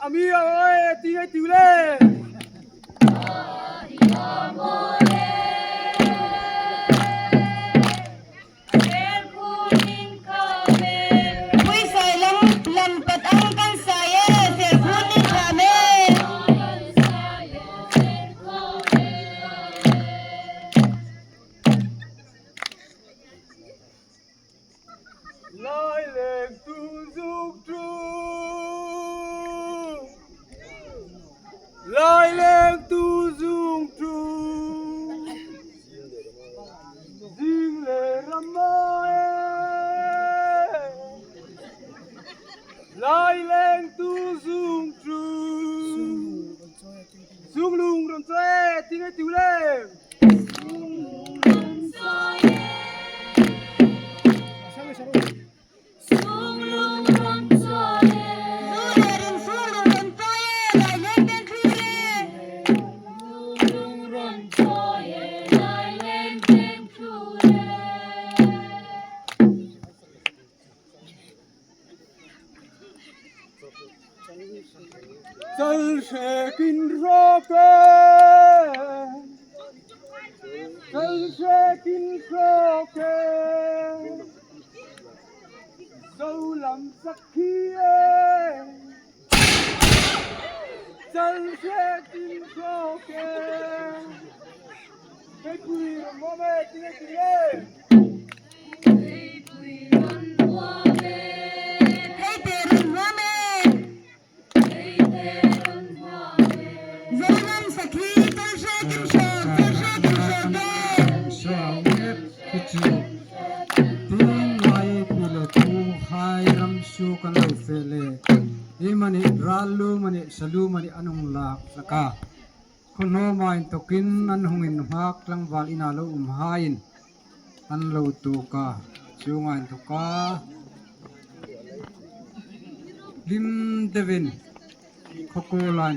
ami ơi tí ấy tí lên lại lên tu dục tru lại lên tu dục tru ding le ramoe lại lên tu dục tru dung lung rong xoe tiếng ấy tiểu lên Chân sẽ kinh rô kê Chân sẽ kinh rô kê Dâu làm sắc khí Chân sẽ kinh rô kê Cái quỳ làm mô mê tí nè tí nè Imani ralu mani salu mani anung lak laka kono main tokin an hungin hak lang wal inalo hain an lo tu ka sungain tu ka lim devin kokolan